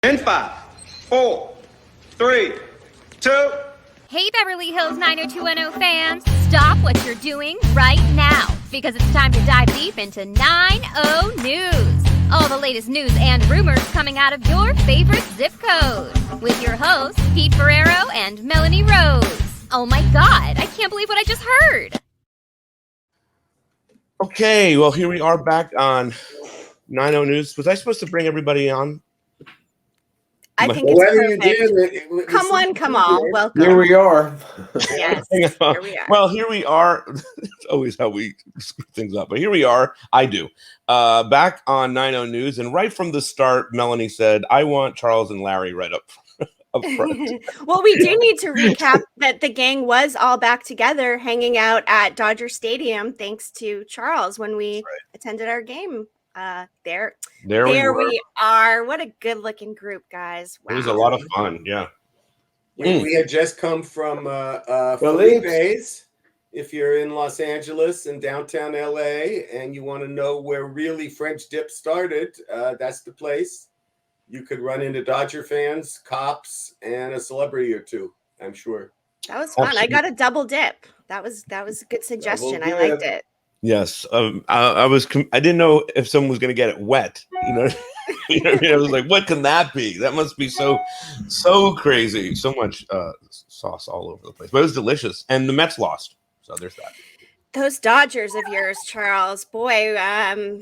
In 5, 4, 3, 2. Hey, Beverly Hills 90210 fans, stop what you're doing right now, because it's time to dive deep into 90 News. All the latest news and rumors coming out of your favorite zip code. With your hosts, Pete Ferrero and Melanie Rose. Oh my God, I can't believe what I just heard. Okay, well, here we are back on 90 News. Was I supposed to bring everybody on? I think it's perfect. Come one, come all. Welcome. Here we are. Yes, here we are. Well, here we are. It's always how we screw things up. But here we are. I do. Back on 90 News. And right from the start, Melanie said, I want Charles and Larry right up front. Well, we do need to recap that the gang was all back together hanging out at Dodger Stadium thanks to Charles when we attended our game. There we are. What a good looking group, guys. Wow. It was a lot of fun. Yeah. We had just come from Felipe's. If you're in Los Angeles and downtown LA and you want to know where really French dip started, that's the place. You could run into Dodger fans, cops, and a celebrity or two, I'm sure. That was fun. I got a double dip. That was a good suggestion. I liked it. Yes, I didn't know if someone was going to get it wet. You know, I was like, "What can that be? That must be so crazy. So much sauce all over the place." But it was delicious, and the Mets lost, so there's that. Those Dodgers of yours, Charles. Boy,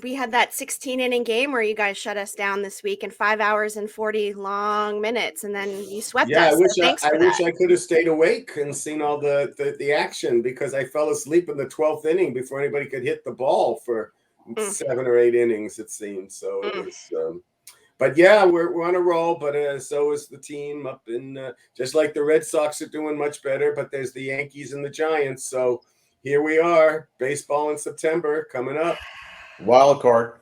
we had that 16-inning game where you guys shut us down this week in 5 hours and 40 long minutes, and then you swept us. I wish I could have stayed awake and seen all the action because I fell asleep in the 12th inning before anybody could hit the ball for 7 or 8 innings, it seemed. So it was. But yeah, we're on a roll. But so is the team up in. Just like the Red Sox are doing much better, but there's the Yankees and the Giants. So. Here we are, baseball in September coming up. Wild card.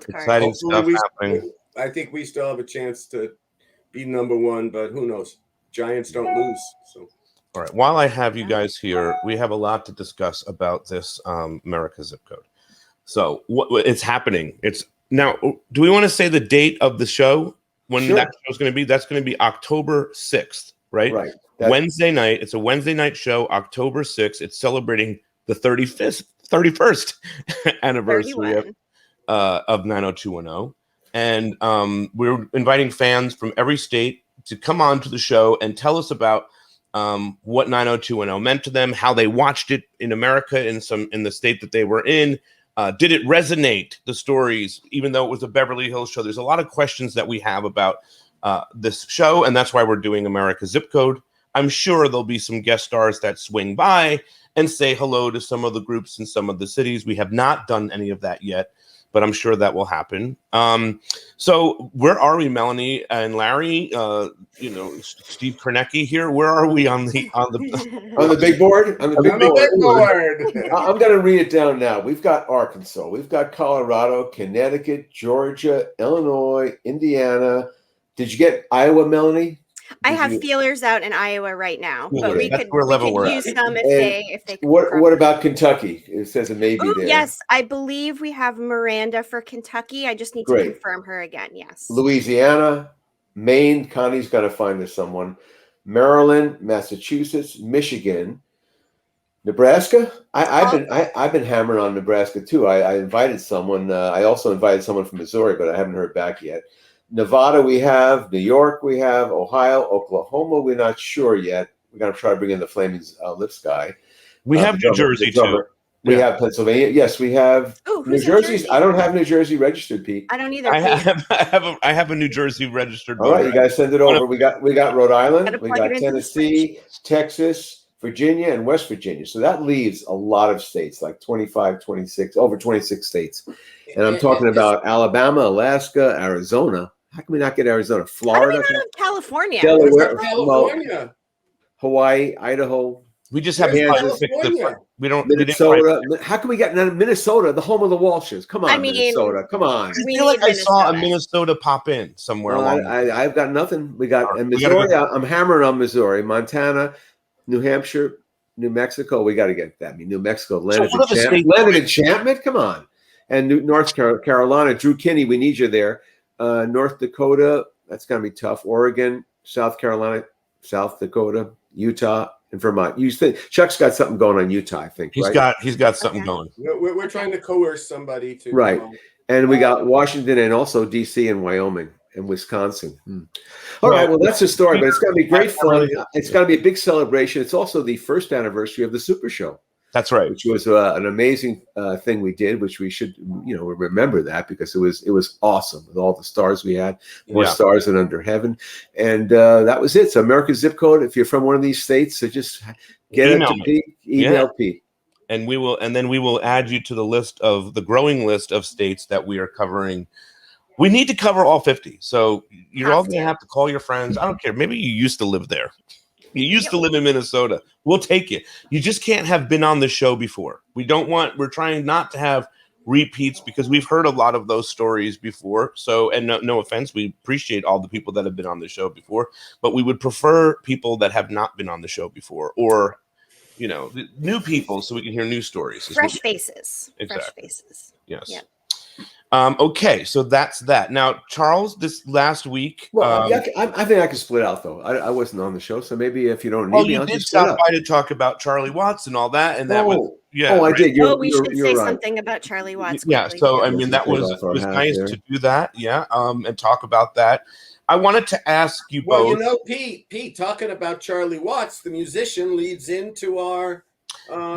Exciting stuff happening. I think we still have a chance to be number one, but who knows? Giants don't lose. So, all right. While I have you guys here, we have a lot to discuss about this America zip code. So it's happening. It's now. Do we want to say the date of the show when that show is going to be? That's going to be October 6th, right? Right. Wednesday night. It's a Wednesday night show, October 6th. It's celebrating the 31st anniversary of 90210. And we're inviting fans from every state to come on to the show and tell us about what 90210 meant to them, how they watched it in America, in the state that they were in. Did it resonate, the stories, even though it was a Beverly Hills show? There's a lot of questions that we have about this show, and that's why we're doing America Zip Code. I'm sure there'll be some guest stars that swing by and say hello to some of the groups in some of the cities. We have not done any of that yet, but I'm sure that will happen. So where are we, Melanie and Larry? Steve Kornecki here. Where are we on the on the big board? On the big board. I'm going to read it down now. We've got Arkansas, we've got Colorado, Connecticut, Georgia, Illinois, Indiana. Did you get Iowa, Melanie? I have feelers out in Iowa right now, but we could use them if they. What about Kentucky? It says it may be there. Yes, I believe we have Miranda for Kentucky. I just need to confirm her again. Yes. Louisiana, Maine. Connie's got to find us someone. Maryland, Massachusetts, Michigan, Nebraska. I've been hammering on Nebraska too. I invited someone. I also invited someone from Missouri, but I haven't heard back yet. Nevada, we have New York, we have Ohio, Oklahoma. We're not sure yet. We're going to try to bring in the Flaming Lips guy. We have New Jersey too. We have Pennsylvania. Yes, we have New Jersey. I don't have New Jersey registered, Pete. I don't either. I have a New Jersey registered. All right, you guys send it over. We got Rhode Island. We got Tennessee, Texas, Virginia, and West Virginia. So that leaves a lot of states, like 25, 26, over 26 states. And I'm talking about Alabama, Alaska, Arizona. How can we not get Arizona? Florida, California, Delaware, California, Hawaii, Idaho. We just have we don't. Minnesota. How can we get Minnesota, the home of the Walshes? Come on, Minnesota. Come on. I feel like I saw a Minnesota pop in somewhere along. I've got nothing. We got Missouri. I'm hammering on Missouri, Montana, New Hampshire, New Mexico. We got to get that. New Mexico, land of enchantment. Come on. And North Carolina, Drew Kinney. We need you there. North Dakota. That's going to be tough. Oregon, South Carolina, South Dakota, Utah, and Vermont. You think Chuck's got something going on Utah? I think he's got something going. We're trying to coerce somebody to right. And we got Washington and also DC and Wyoming and Wisconsin. All right. Well, that's the story, but it's going to be great fun. It's going to be a big celebration. It's also the first anniversary of the Super Show. That's right. Which was an amazing thing we did, which we should, remember that because it was awesome with all the stars we had, more stars than under heaven, and that was it. So America's zip code. If you're from one of these states, so just get it to Pete. Email Pete. And we will add you to the growing list of states that we are covering. We need to cover all 50. So you're all going to have to call your friends. I don't care. Maybe you used to live there. You used to live in Minnesota. We'll take it. You just can't have been on the show before. We're trying not to have repeats because we've heard a lot of those stories before. So, and no offense, we appreciate all the people that have been on the show before, but we would prefer people that have not been on the show before or, new people so we can hear new stories. Fresh faces. Exactly. Fresh faces. Yes. Yep. Okay, so that's that. Now, Charles, this last week. Well, I think I can split out though. I wasn't on the show, so maybe if you don't need me, I'll just stop by to talk about Charlie Watts and all that, and that was I did. We should say something about Charlie Watts. Yeah, so I mean that was nice to do that. Yeah, and talk about that. I wanted to ask you both. Well, Pete, talking about Charlie Watts, the musician, leads into our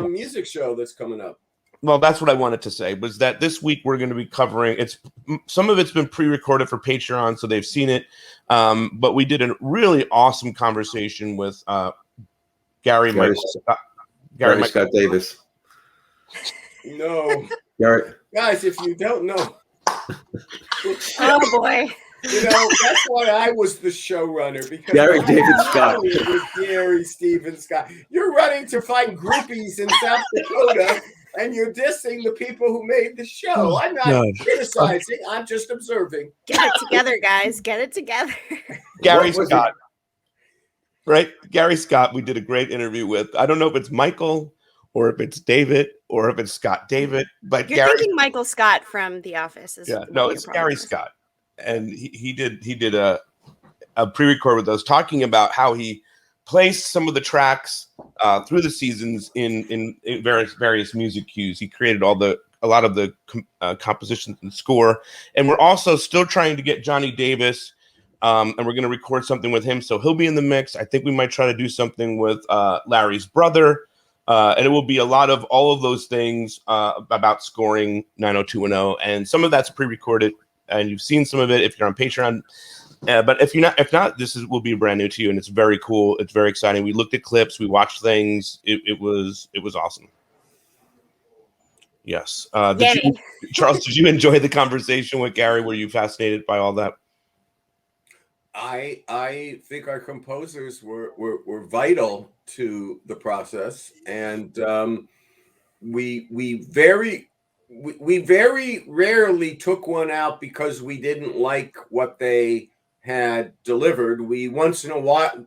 music show that's coming up. Well, that's what I wanted to say, was that this week we're going to be covering, some of it's been pre-recorded for Patreon, so they've seen it, but we did a really awesome conversation with Gary Scott Davis. No. Gary. Guys, if you don't know. Oh, boy. That's why I was the showrunner, because Gary David Scott. With Gary Stephen Scott. You're running to find groupies in South Dakota, and you're dissing the people who made the show. I'm not criticizing. I'm just observing. Get it together, guys. Get it together. Gary Scott. Right? Gary Scott, we did a great interview with. I don't know if it's Michael or if it's David or if it's Scott David. But you're thinking Michael Scott from The Office. It's Gary Scott. And he did a pre-record with us talking about how he placed some of the tracks through the seasons in various music cues. He created a lot of the compositions and score. And we're also still trying to get Johnny Davis, and we're going to record something with him. So he'll be in the mix. I think we might try to do something with Larry's brother. And it will be a lot of all of those things about scoring 90210. And some of that's pre-recorded. And you've seen some of it if you're on Patreon, but if not, this will be brand new to you, and it's very cool. It's very exciting. We looked at clips, we watched things. It was awesome. Yes, Charles, did you enjoy the conversation with Gary? Were you fascinated by all that? I think our composers were vital to the process, and we very rarely took one out because we didn't like what they had delivered. We once in a while,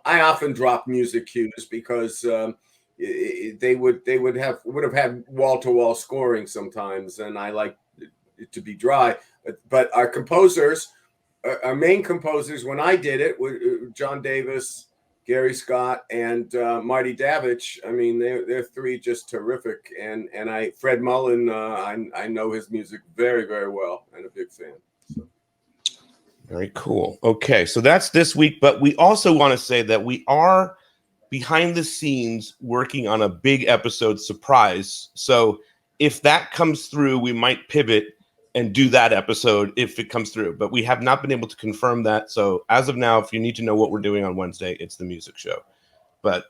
I often drop music cues because they would have had wall-to-wall scoring sometimes, and I like it to be dry. But our composers, our main composers, when I did it, were John Davis, Gary Scott, and Marty Davich. I mean, they're three just terrific. And Fred Mullen, I know his music very, very well, and a big fan. So. Very cool. Okay, so that's this week, but we also want to say that we are behind the scenes working on a big episode surprise. So if that comes through, we might pivot and do that episode if it comes through, but we have not been able to confirm that. So as of now, if you need to know what we're doing on Wednesday, it's the music show. But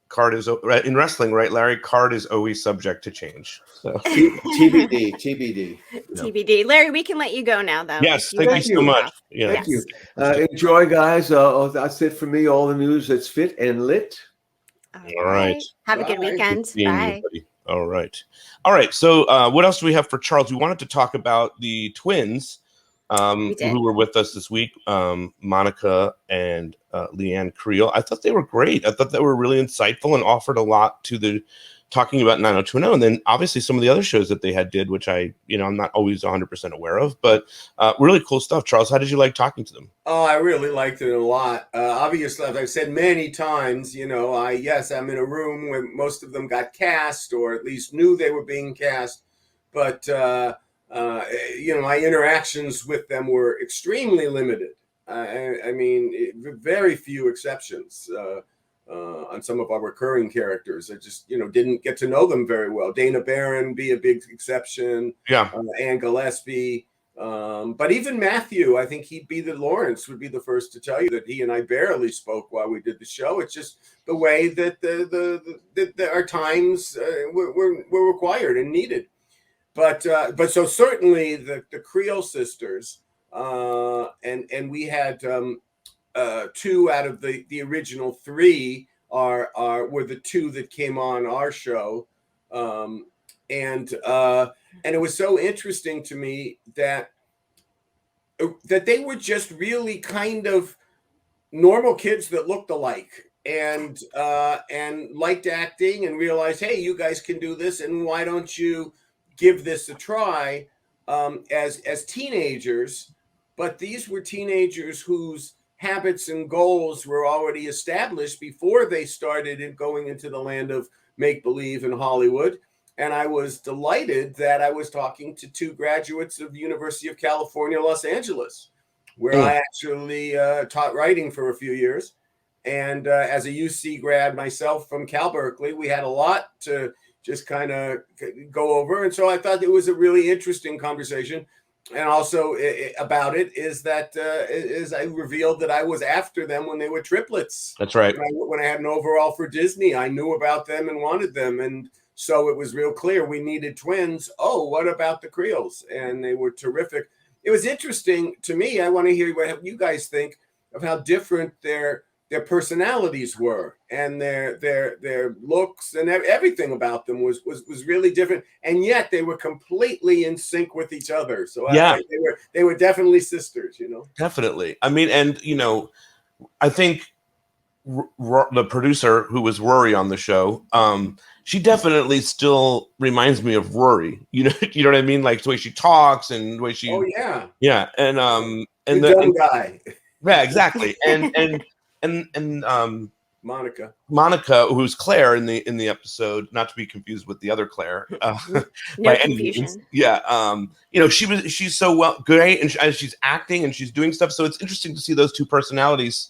card is in wrestling, right, Larry? Card is always subject to change. So TBD. TBD. Larry, we can let you go now, though. Yes, thank you so much. Yeah. Thank you. Enjoy, guys. That's it for me. All the news that's fit and lit. All right. Have a good weekend. Bye. All right. So what else do we have for Charles? We wanted to talk about the twins who were with us this week, Monica and Leanne Creel. I thought they were great. I thought they were really insightful and offered a lot to talking about 90210, and then obviously some of the other shows that they did, which I'm not always 100% aware of, but really cool stuff. Charles, how did you like talking to them? Oh, I really liked it a lot. Obviously, as I've said many times, I'm in a room where most of them got cast, or at least knew they were being cast. But my interactions with them were extremely limited. Very few exceptions on some of our recurring characters. I just, didn't get to know them very well. Dana Barron be a big exception. Yeah. Ann Gillespie. But even Matthew, I think Lawrence would be the first to tell you that he and I barely spoke while we did the show. It's just the way that our times were required and needed. But so certainly the Creole sisters, and we had 2 out of the original 3 were the 2 that came on our show, and it was so interesting to me that they were just really kind of normal kids that looked alike and liked acting and realized, hey, you guys can do this, and why don't you give this a try, as teenagers. But these were teenagers whose habits and goals were already established before they started going into the land of make-believe in Hollywood. And I was delighted that I was talking to 2 graduates of the University of California, Los Angeles, where I actually taught writing for a few years. And as a UC grad myself from Cal Berkeley, we had a lot to just kind of go over. And so I thought it was a really interesting conversation. And also about it is that is I revealed that I was after them when they were triplets. That's right. When I had an overall for Disney, I knew about them and wanted them. And so it was real clear we needed twins. Oh, what about the Creoles? And they were terrific. It was interesting to me. I want to hear what you guys think of how different their personalities were, and their looks, and everything about them was really different, and yet they were completely in sync with each other. So yeah, they were definitely sisters, Definitely. I mean, and I think the producer, who was Rory on the show, she definitely still reminds me of Rory. You know what I mean? Like the way she talks and the way she. Oh yeah. Yeah, and the dumb guy. Yeah, exactly, and Monica, who's Claire in the episode, not to be confused with the other Claire. No confusion. Yeah, she's so great, and she's acting and she's doing stuff. So it's interesting to see those 2 personalities.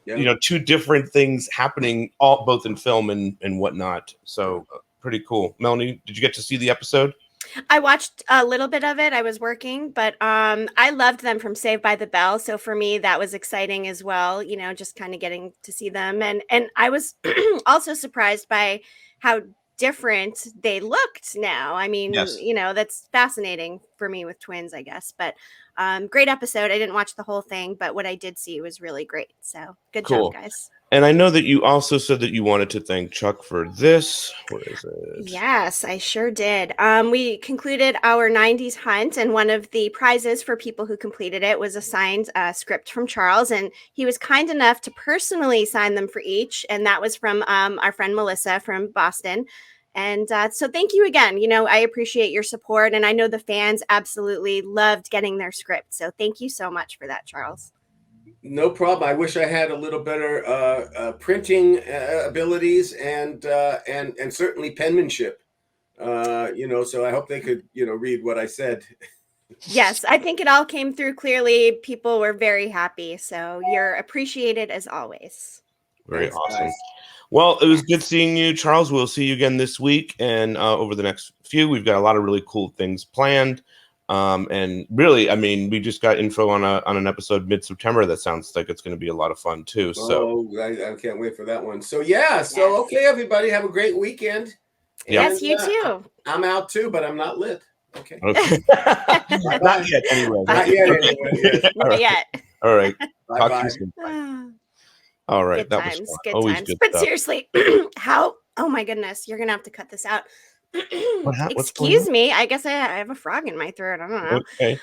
2 different things happening, both in film and whatnot. So pretty cool. Melanie, did you get to see the episode? I watched a little bit of it. I was working, but I loved them from Saved by the Bell. So for me, that was exciting as well, just kind of getting to see them. And I was also surprised by how different they looked now. I mean, yes. That's fascinating for me with twins, I guess. But great episode. I didn't watch the whole thing, but what I did see was really great. So good job, guys. And I know that you also said that you wanted to thank Chuck for this. Where is it? Yes, I sure did. We concluded our 90s hunt, and one of the prizes for people who completed it was a signed script from Charles, and he was kind enough to personally sign them for each, and that was from our friend Melissa from Boston. And so thank you again. I appreciate your support, and I know the fans absolutely loved getting their script. So thank you so much for that, Charles. No problem. I wish I had a little better printing abilities and certainly penmanship. So I hope they could read what I said. Yes, I think it all came through clearly. People were very happy. So you're appreciated as always. Very awesome. Guys. Well, it was good seeing you, Charles. We'll see you again this week and over the next few. We've got a lot of really cool things planned. And really, I mean, we just got info on an episode mid-September that sounds like it's going to be a lot of fun too. So I can't wait for that one. So okay, everybody, have a great weekend. Yes, you too. I'm out too, but I'm not lit. Okay. Not yet, anyway. Not yet, anyway. Yes. Not yet. All right. Bye. Talk to you soon. All right. Good that times, was fun. good Always times. good But stuff. seriously, oh my goodness, you're gonna have to cut this out. Excuse me. I guess I have a frog in my throat. I don't know. Okay.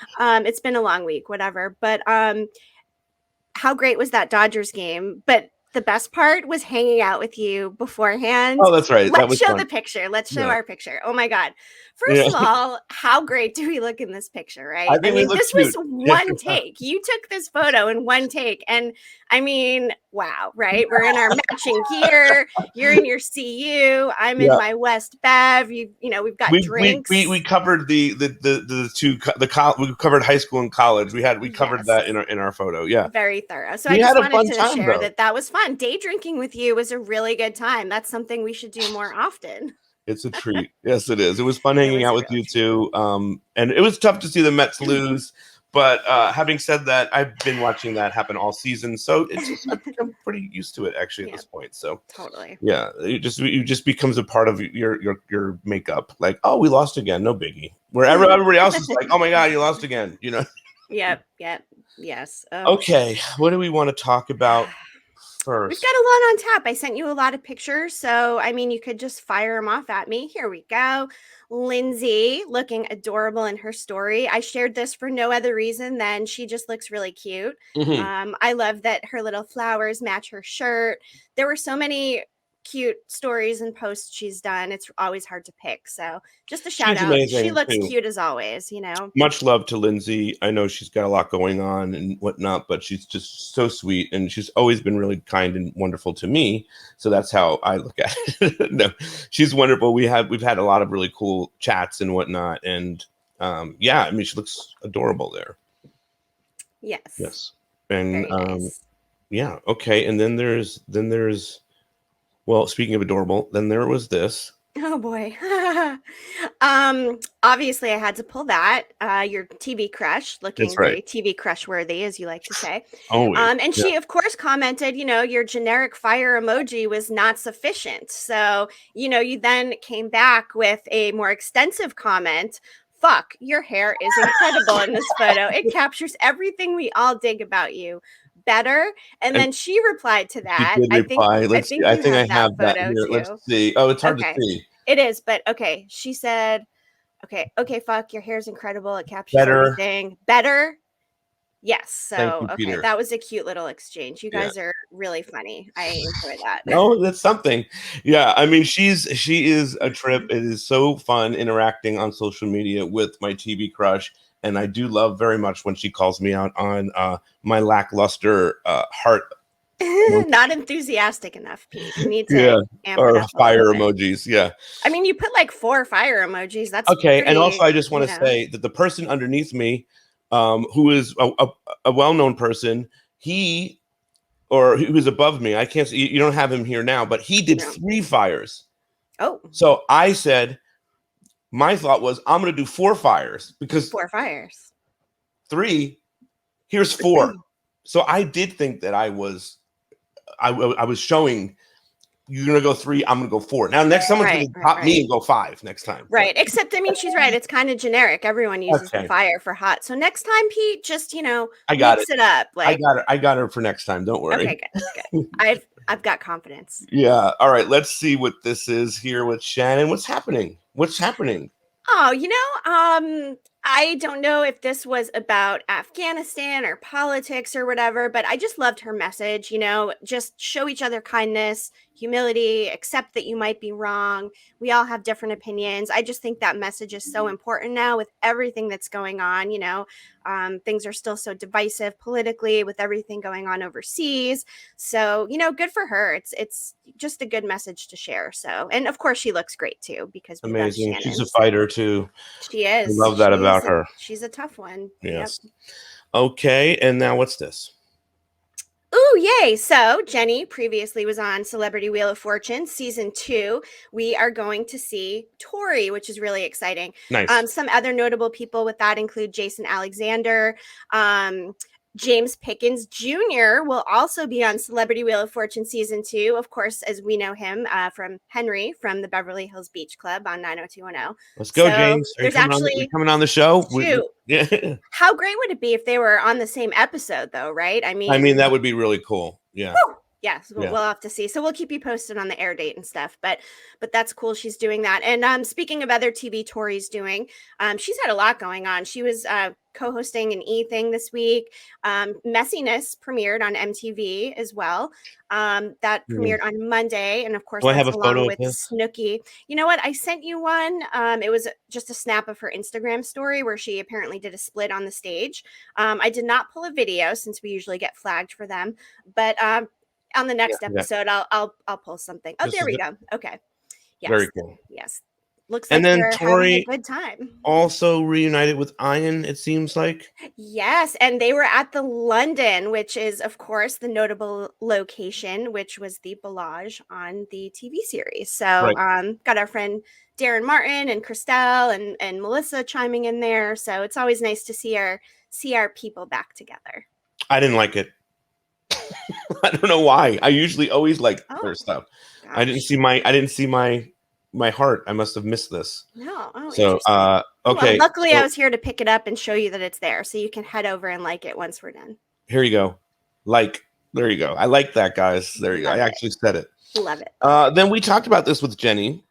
It's been a long week, whatever. But how great was that Dodgers game? But the best part was hanging out with you beforehand. Oh, that's right. Let's show the picture. Let's show our picture. Oh my God. First of all, how great do we look in this picture, right? I mean, this was one take. You took this photo in one take. And I mean, wow, right? We're in our matching gear. You're in your CU. I'm in my West Bev. We've got drinks. We covered we covered high school and college. We covered that in our photo. Yeah. Very thorough. So I just wanted to share that was fun. Day drinking with you was a really good time. That's something we should do more often. It's a treat. Yes, it is. It was fun hanging out with you too. And it was tough to see the Mets lose. But having said that, I've been watching that happen all season. So I'm pretty used to it actually at this point. So totally. Yeah. It just becomes a part of your makeup. Like, oh, we lost again. No biggie. Where everybody else is like, oh my God, you lost again. Yep. Yes. Okay. What do we want to talk about first? We've got a lot on tap. I sent you a lot of pictures. So, I mean, you could just fire them off at me. Here we go. Lindsay looking adorable in her story. I shared this for no other reason than she just looks really cute. I love that her little flowers match her shirt. There were so many cute stories and posts she's done. It's always hard to pick. So just a shout out. She looks cute as always, Much love to Lindsay. I know she's got a lot going on and whatnot, but she's just so sweet and she's always been really kind and wonderful to me. So that's how I look at it. No, she's wonderful. We've had a lot of really cool chats and whatnot. And I mean, she looks adorable there. Yes. And nice. Yeah. Okay. And then there's well, speaking of adorable, then there was this. Oh boy. Obviously I had to pull that. Your TV crush looking very TV crush worthy, as you like to say. And she of course commented, your generic fire emoji was not sufficient. So, you then came back with a more extensive comment. Fuck, your hair is incredible in this photo. It captures everything we all dig about you. Better. And then she replied to that. I think I have that here. Too. Let's see. Oh, it's hard to see. It is, but okay. She said, okay, fuck, your hair's incredible. It captures everything. Better. Yes. So Peter. That was a cute little exchange. You guys are really funny. I enjoy that. No, that's something. Yeah. I mean, she is a trip. It is so fun interacting on social media with my TV crush. And I do love very much when she calls me out on my lackluster heart. Not enthusiastic enough, Pete. You need to amp or it up fire emojis. Yeah. I mean, you put like 4 fire emojis. That's okay. And also, I just want to say that the person underneath me, who is a well-known person, he was above me. I can't see. You don't have him here now, but he did 3 fires. Oh. So I said, my thought was, I'm going to do 4 fires because 4 fires. 3. Here's 4. So I did think that I was showing you're going to go 3. I'm going to go 4. Now next someone's going to top me and go 5 next time. Right. Except, I mean, she's right. It's kind of generic. Everyone uses the fire for hot. So next time, Pete, just, mix it up. Like I got her for next time. Don't worry. Okay, good. I've got confidence. Yeah. All right. Let's see what this is here with Shannon. What's happening? Oh, I don't know if this was about Afghanistan or politics or whatever, but I just loved her message, just show each other kindness, humility, accept that you might be wrong. We all have different opinions. I just think that message is so important now with everything that's going on, things are still so divisive politically with everything going on overseas. So, good for her. It's just a good message to share. So, and of course she looks great too, because we love Shannon. She's a fighter too. She is. I love that about her. She's a tough one. Yes. Yep. Okay. And now what's this? Ooh, yay. So Jenny previously was on Celebrity Wheel of Fortune season 2. We are going to see Tori, which is really exciting. Nice. Some other notable people with that include Jason Alexander, James Pickens Jr. will also be on Celebrity Wheel of Fortune season 2. Of course, as we know him from Henry from the Beverly Hills Beach Club on 90210. Let's go, James. Are you coming on the show? Yeah. How great would it be if they were on the same episode, though? Right? I mean, that would be really cool. Yeah. Woo! Yes, we'll have to see. So we'll keep you posted on the air date and stuff. But that's cool. She's doing that. And speaking of other TV Tori's doing, she's had a lot going on. She was co-hosting an E thing this week. Messiness premiered on MTV as well. That premiered on Monday, and of course, Do I have that's a photo along of with this? Snooki. You know what? I sent you one. It was just a snap of her Instagram story where she apparently did a split on the stage. I did not pull a video since we usually get flagged for them, but on the next episode, I'll pull something. Oh, there we go. Okay. Yes. Very cool. Yes. Looks And like then they're having a Tori good time. also reunited with Ian, it seems like. Yes, and they were at the London, which is, of course, the notable location, which was the Bellage on the TV series. So, got our friend Darren Martin and Christelle and Melissa chiming in there. So it's always nice to see our people back together. I didn't like it. I don't know why. I usually always like their stuff. Gosh. I didn't see my heart. I must have missed this. No. Oh, so Well, okay. luckily I was here to pick it up and show you that it's there, so you can head over and like it once we're done. Here you go. There you go. I like that, guys. There you go. I actually said it. Love it. Then we talked about this with Jenny.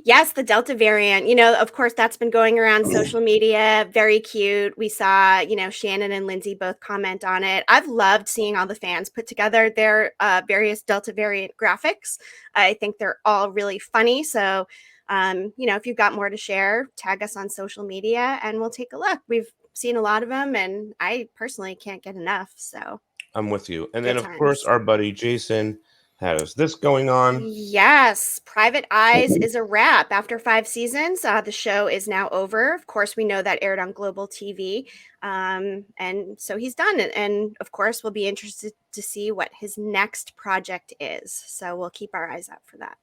Yes, the Delta variant. Of course, that's been going around social media. Very cute. We saw, Shannon and Lindsay both comment on it. I've loved seeing all the fans put together their various Delta variant graphics. I think they're all really funny. So, if you've got more to share, tag us on social media and we'll take a look. We've seen a lot of them and I personally can't get enough. So I'm with you. And then, of course, our buddy Jason has this going on. Yes, Private Eyes is a wrap. After 5 seasons, the show is now over. Of course, we know that aired on Global TV. And so he's done it. And of course, we'll be interested to see what his next project is. So we'll keep our eyes out for that.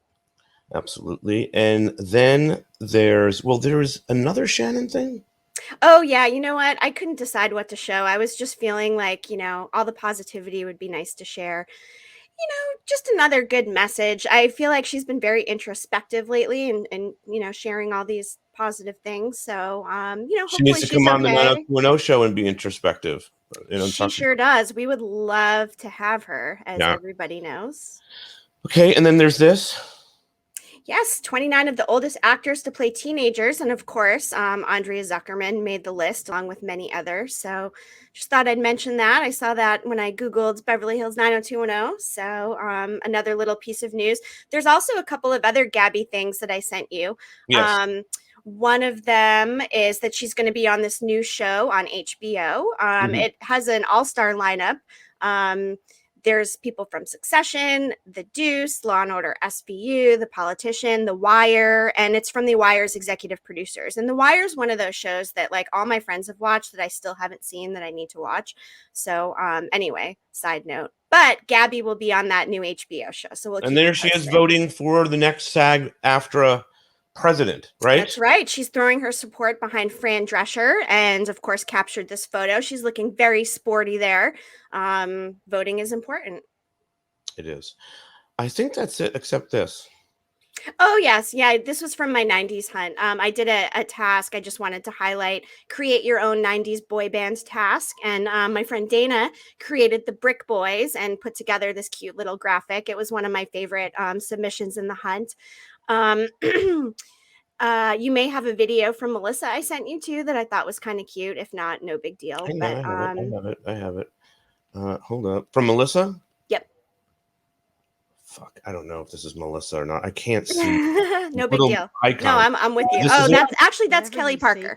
Absolutely. And then there's another Shannon thing. Oh, yeah. You know what? I couldn't decide what to show. I was just feeling like, all the positivity would be nice to share. Just another good message. I feel like she's been very introspective lately and sharing all these positive things. So, she needs to come on the 90210 show and be introspective. She sure does. We would love to have her, as everybody knows. Okay. And then there's this. Yes, 29 of the oldest actors to play teenagers. And of course, Andrea Zuckerman made the list along with many others. So just thought I'd mention that. I saw that when I Googled Beverly Hills 90210. So another little piece of news. There's also a couple of other Gabby things that I sent you. Yes. One of them is that she's going to be on this new show on HBO. It has an all-star lineup. There's people from Succession, The Deuce, Law & Order SVU, The Politician, The Wire, and it's from The Wire's executive producers. And The Wire is one of those shows that all my friends have watched that I still haven't seen that I need to watch. So anyway, side note. But Gabby will be on that new HBO show. So we'll. And there she is voting for the next SAG-AFTRA president, right? That's right. She's throwing her support behind Fran Drescher and, of course, captured this photo. She's looking very sporty there. Voting is important. It is. I think that's it, except this. Oh, yes. Yeah, this was from my 90s hunt. I did a task. I just wanted to highlight create your own 90s boy band task. And my friend Dana created the Brick Boys and put together this cute little graphic. It was one of my favorite submissions in the hunt. You may have a video from Melissa I sent you to that I thought was kind of cute. If not, no big deal. I have it. Hold up. From Melissa? Yep. Fuck, I don't know if this is Melissa or not. I can't see. No big deal. Icon. No, I'm with you. That's Kelly Parker.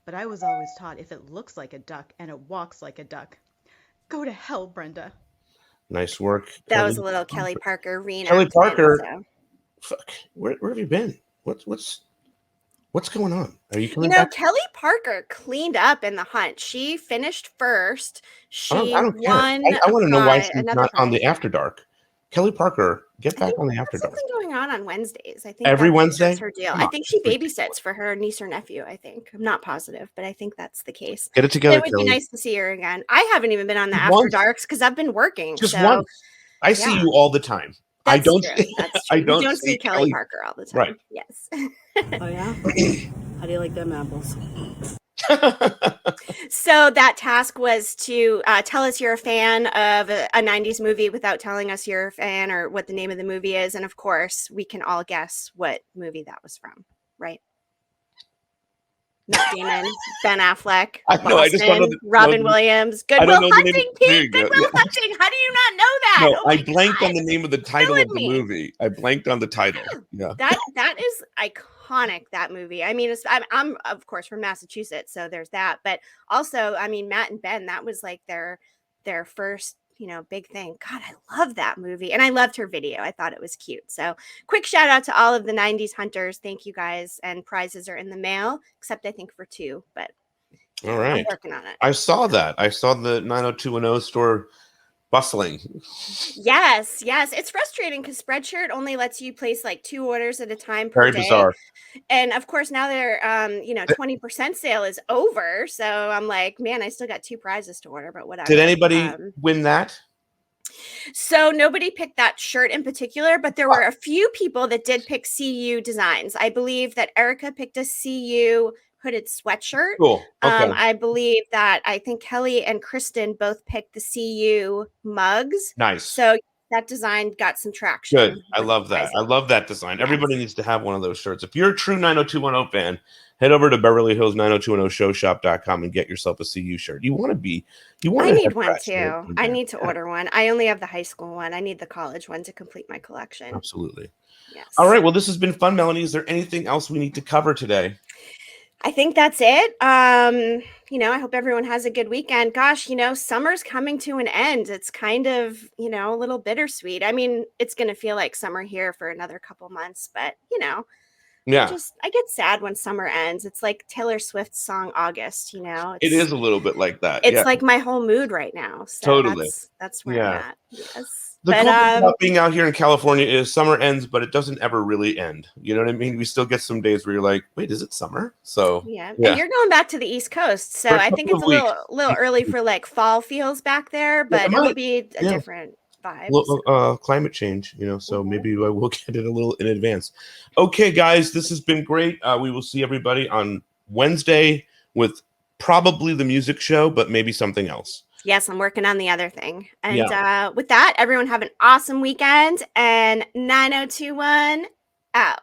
But I was always taught if it looks like a duck and it walks like a duck, go to hell, Brenda. Nice work. That was a little Kelly Parker reenactment. Kelly Parker. So. Fuck. Where have you been? What's going on? Are you coming back? Kelly Parker cleaned up in the hunt. She finished first. She I don't care. won. I want to know why she's not on the After Dark. Kelly Parker, get back on the After Dark. Something going on Wednesdays. I think every Wednesday. That's her deal. I think she babysits for her niece or nephew. I think I'm not positive, but I think that's the case. Get it together. It would be nice to see her again. I haven't even been on the After Darks because I've been working. Just once. I see you all the time. I don't. I don't see Kelly Parker all the time. Right. Yes. Oh yeah. How do you like them apples? So that task was to tell us you're a fan of a 90s movie without telling us you're a fan or what the name of the movie is. And of course, we can all guess what movie that was from, right? Matt Damon, Ben Affleck, I know. I just don't know. Robin Williams, Good Will Hunting, Pete. Good Will Hunting. How do you not know that? No, I blanked on the name of the title of the movie. I blanked on the title. Yeah, that is iconic. That movie. I mean, I'm of course from Massachusetts, so there's that. But also, I mean, Matt and Ben. That was like their first, big thing. God, I love that movie. And I loved her video. I thought it was cute. So quick shout out to all of the 90s hunters. Thank you guys. And prizes are in the mail, except I think for 2, but all right. I'm working on it. I saw that. I saw the 90210 store bustling. Yes. It's frustrating because Spreadshirt only lets you place like 2 orders at a time per Very day. bizarre. And of course, now their 20% sale is over. So I'm like, man, I still got 2 prizes to order, but whatever. Did anybody win that? So nobody picked that shirt in particular, but there were a few people that did pick CU designs. I believe that Erica picked a CU hooded sweatshirt. Cool. Okay. I think Kelly and Kristen both picked the CU mugs. Nice. So that design got some traction. Good. I love that. I love that design. Yes. Everybody needs to have one of those shirts. If you're a true 90210 fan, head over to Beverly Hills 90210showshop.com and get yourself a CU shirt. I need one too. I need to order one. I only have the high school one. I need the college one to complete my collection. Absolutely. Yes. All right. Well, this has been fun, Melanie. Is there anything else we need to cover today? I think that's it. I hope everyone has a good weekend. Gosh, summer's coming to an end. It's kind of, a little bittersweet. I mean, it's going to feel like summer here for another couple months, but, yeah, I get sad when summer ends. It's like Taylor Swift's song August, it is a little bit like that. It's like my whole mood right now. So totally. That's where I'm at. Yes. The cool thing about being out here in California is summer ends, but it doesn't ever really end. You know what I mean? We still get some days where you're like, wait, is it summer? So yeah. And you're going back to the East Coast. So I think it's a little early for like fall feels back there, but it'll be a different vibe. Climate change, so maybe I will get it a little in advance. Okay, guys, this has been great. We will see everybody on Wednesday with probably the music show, but maybe something else. Yes, I'm working on the other thing. And with that, everyone have an awesome weekend. And 9021 out.